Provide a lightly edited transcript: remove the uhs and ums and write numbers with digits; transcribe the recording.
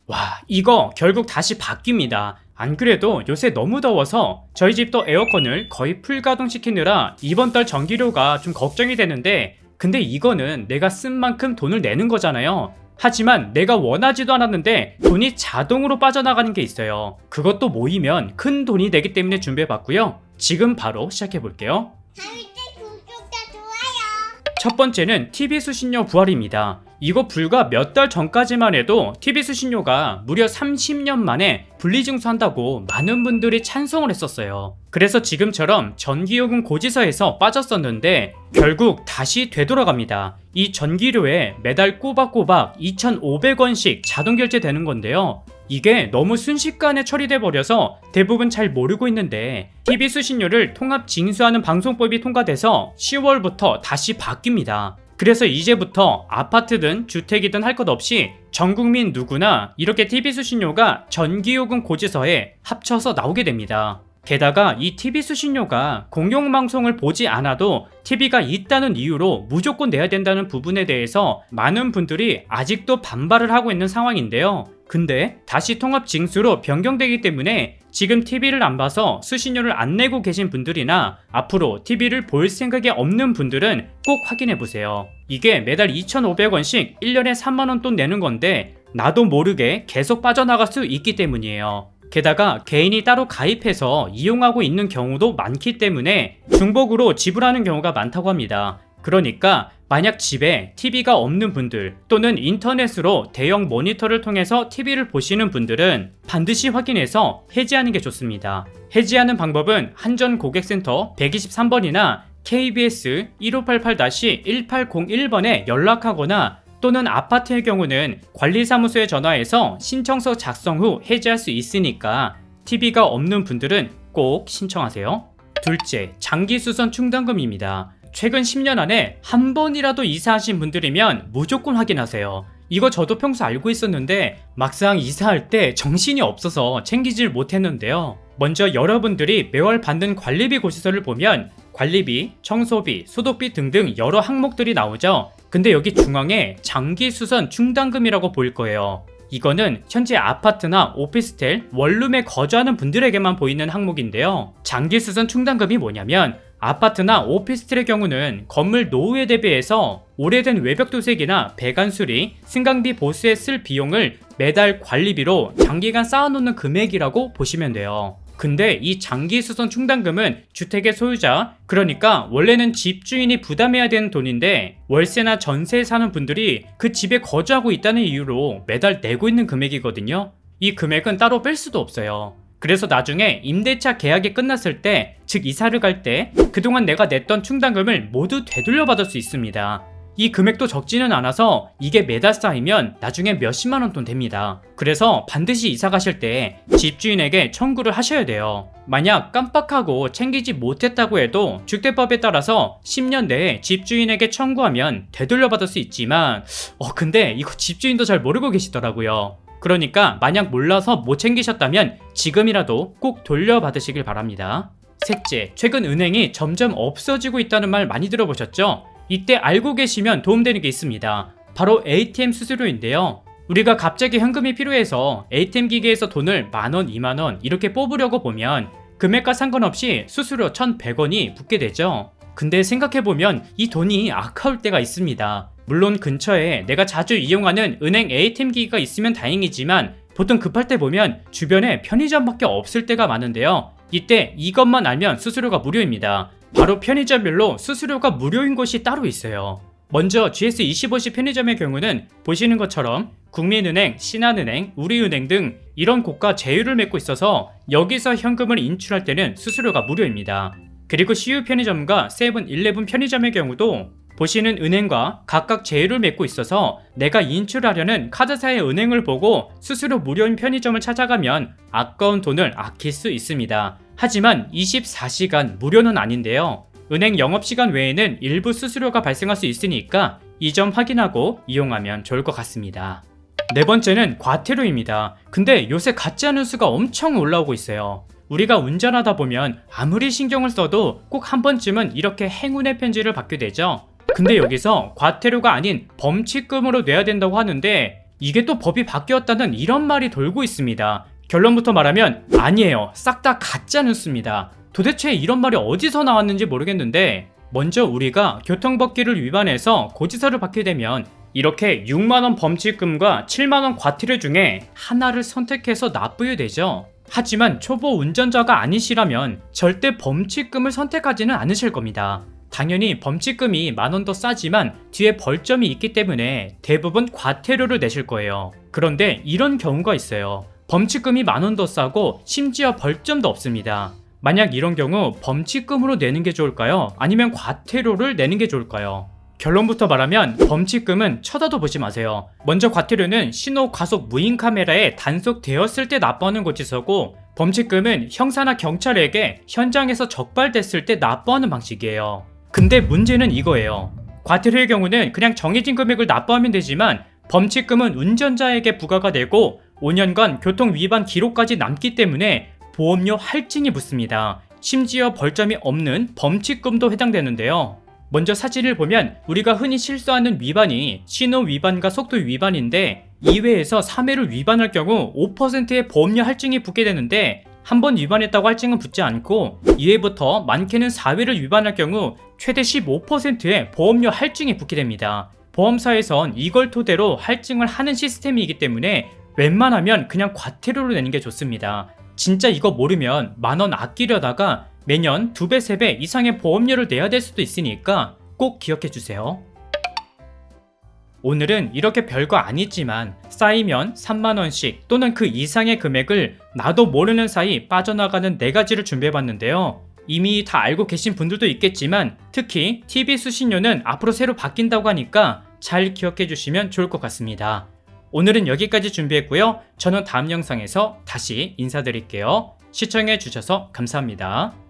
와, 이거 결국 다시 바뀝니다. 안 그래도 요새 너무 더워서 저희 집도 에어컨을 거의 풀가동시키느라 이번 달 전기료가 좀 걱정이 되는데, 근데 이거는 내가 쓴 만큼 돈을 내는 거잖아요. 하지만 내가 원하지도 않았는데 돈이 자동으로 빠져나가는 게 있어요. 그것도 모이면 큰 돈이 되기 때문에 준비해봤고요. 지금 바로 시작해볼게요. 구독과 좋아요. 첫 번째는 TV 수신료 부활입니다. 이거 불과 몇 달 전까지만 해도 TV 수신료가 무려 30년 만에 분리징수한다고 많은 분들이 찬성을 했었어요. 그래서 지금처럼 전기요금 고지서에서 빠졌었는데 결국 다시 되돌아갑니다. 이 전기료에 매달 꼬박꼬박 2,500원씩 자동 결제되는 건데요. 이게 너무 순식간에 처리돼 버려서 대부분 잘 모르고 있는데, TV 수신료를 통합 징수하는 방송법이 통과돼서 10월부터 다시 바뀝니다. 그래서 이제부터 아파트든 주택이든 할 것 없이 전 국민 누구나 이렇게 TV 수신료가 전기요금 고지서에 합쳐서 나오게 됩니다. 게다가 이 TV 수신료가 공영방송을 보지 않아도 TV가 있다는 이유로 무조건 내야 된다는 부분에 대해서 많은 분들이 아직도 반발을 하고 있는 상황인데요. 근데 다시 통합 징수로 변경되기 때문에 지금 TV를 안 봐서 수신료를 안 내고 계신 분들이나 앞으로 TV를 볼 생각이 없는 분들은 꼭 확인해 보세요. 이게 매달 2,500원씩 1년에 3만원 돈 내는 건데 나도 모르게 계속 빠져나갈 수 있기 때문이에요. 게다가 개인이 따로 가입해서 이용하고 있는 경우도 많기 때문에 중복으로 지불하는 경우가 많다고 합니다. 그러니까 만약 집에 TV가 없는 분들 또는 인터넷으로 대형 모니터를 통해서 TV를 보시는 분들은 반드시 확인해서 해지하는 게 좋습니다. 해지하는 방법은 한전고객센터 123번이나 KBS 1588-1801번에 연락하거나 또는 아파트의 경우는 관리사무소에 전화해서 신청서 작성 후 해지할 수 있으니까 TV가 없는 분들은 꼭 신청하세요. 둘째, 장기수선 충당금입니다. 최근 10년 안에 한 번이라도 이사하신 분들이면 무조건 확인하세요. 이거 저도 평소 알고 있었는데 막상 이사할 때 정신이 없어서 챙기질 못했는데요. 먼저 여러분들이 매월 받는 관리비 고지서를 보면 관리비, 청소비, 소독비 등등 여러 항목들이 나오죠. 근데 여기 중앙에 장기수선 충당금이라고 보일 거예요. 이거는 현재 아파트나 오피스텔, 원룸에 거주하는 분들에게만 보이는 항목인데요. 장기수선 충당금이 뭐냐면 아파트나 오피스텔의 경우는 건물 노후에 대비해서 오래된 외벽 도색이나 배관 수리, 승강비 보수에 쓸 비용을 매달 관리비로 장기간 쌓아놓는 금액이라고 보시면 돼요. 근데 이 장기수선 충당금은 주택의 소유자, 그러니까 원래는 집주인이 부담해야 되는 돈인데 월세나 전세에 사는 분들이 그 집에 거주하고 있다는 이유로 매달 내고 있는 금액이거든요. 이 금액은 따로 뺄 수도 없어요. 그래서 나중에 임대차 계약이 끝났을 때, 즉 이사를 갈 때 그동안 내가 냈던 충당금을 모두 되돌려 받을 수 있습니다. 이 금액도 적지는 않아서 이게 매달 쌓이면 나중에 몇십만원 돈 됩니다. 그래서 반드시 이사 가실 때 집주인에게 청구를 하셔야 돼요. 만약 깜빡하고 챙기지 못했다고 해도 주택법에 따라서 10년 내에 집주인에게 청구하면 되돌려 받을 수 있지만 근데 이거 집주인도 잘 모르고 계시더라고요. 그러니까 만약 몰라서 못 챙기셨다면 지금이라도 꼭 돌려받으시길 바랍니다. 셋째, 최근 은행이 점점 없어지고 있다는 말 많이 들어보셨죠? 이때 알고 계시면 도움되는 게 있습니다. 바로 ATM 수수료인데요. 우리가 갑자기 현금이 필요해서 ATM 기계에서 돈을 만원, 2만원 이렇게 뽑으려고 보면 금액과 상관없이 수수료 1,100원이 붙게 되죠. 근데 생각해보면 이 돈이 아까울 때가 있습니다. 물론 근처에 내가 자주 이용하는 은행 ATM 기기가 있으면 다행이지만 보통 급할 때 보면 주변에 편의점밖에 없을 때가 많은데요. 이때 이것만 알면 수수료가 무료입니다. 바로 편의점별로 수수료가 무료인 곳이 따로 있어요. 먼저 GS25시 편의점의 경우는 보시는 것처럼 국민은행, 신한은행, 우리은행 등 이런 곳과 제휴를 맺고 있어서 여기서 현금을 인출할 때는 수수료가 무료입니다. 그리고 CU 편의점과 세븐일레븐 편의점의 경우도 보시는 은행과 각각 제휴를 맺고 있어서 내가 인출하려는 카드사의 은행을 보고 수수료 무료인 편의점을 찾아가면 아까운 돈을 아낄 수 있습니다. 하지만 24시간 무료는 아닌데요. 은행 영업시간 외에는 일부 수수료가 발생할 수 있으니까 이 점 확인하고 이용하면 좋을 것 같습니다. 네 번째는 과태료입니다. 근데 요새 가짜 뉴스가 엄청 올라오고 있어요. 우리가 운전하다 보면 아무리 신경을 써도 꼭 한 번쯤은 이렇게 행운의 편지를 받게 되죠. 근데 여기서 과태료가 아닌 범칙금으로 내야 된다고 하는데 이게 또 법이 바뀌었다는 이런 말이 돌고 있습니다. 결론부터 말하면 아니에요. 싹 다 가짜 뉴스입니다. 도대체 이런 말이 어디서 나왔는지 모르겠는데 먼저 우리가 교통법규를 위반해서 고지서를 받게 되면 이렇게 6만원 범칙금과 7만원 과태료 중에 하나를 선택해서 납부해야 되죠. 하지만 초보 운전자가 아니시라면 절대 범칙금을 선택하지는 않으실 겁니다. 당연히 범칙금이 만원 더 싸지만 뒤에 벌점이 있기 때문에 대부분 과태료를 내실 거예요. 그런데 이런 경우가 있어요. 범칙금이 만원 더 싸고 심지어 벌점도 없습니다. 만약 이런 경우 범칙금으로 내는 게 좋을까요? 아니면 과태료를 내는 게 좋을까요? 결론부터 말하면 범칙금은 쳐다도 보지 마세요. 먼저 과태료는 신호 과속 무인 카메라에 단속되었을 때 납부하는 고지서고 범칙금은 형사나 경찰에게 현장에서 적발됐을 때 납부하는 방식이에요. 근데 문제는 이거예요. 과태료의 경우는 그냥 정해진 금액을 납부하면 되지만 범칙금은 운전자에게 부과가 되고 5년간 교통 위반 기록까지 남기 때문에 보험료 할증이 붙습니다. 심지어 벌점이 없는 범칙금도 해당되는데요. 먼저 사진을 보면 우리가 흔히 실수하는 위반이 신호 위반과 속도 위반인데 2회에서 3회를 위반할 경우 5%의 보험료 할증이 붙게 되는데 한 번 위반했다고 할증은 붙지 않고 2회부터 많게는 4회를 위반할 경우 최대 15%의 보험료 할증이 붙게 됩니다. 보험사에선 이걸 토대로 할증을 하는 시스템이기 때문에 웬만하면 그냥 과태료로 내는 게 좋습니다. 진짜 이거 모르면 만원 아끼려다가 매년 2배, 3배 이상의 보험료를 내야 될 수도 있으니까 꼭 기억해 주세요. 오늘은 이렇게 별거 아니지만 쌓이면 3만원씩 또는 그 이상의 금액을 나도 모르는 사이 빠져나가는 4가지를 준비해봤는데요. 이미 다 알고 계신 분들도 있겠지만 특히 TV 수신료는 앞으로 새로 바뀐다고 하니까 잘 기억해 주시면 좋을 것 같습니다. 오늘은 여기까지 준비했고요. 저는 다음 영상에서 다시 인사드릴게요. 시청해 주셔서 감사합니다.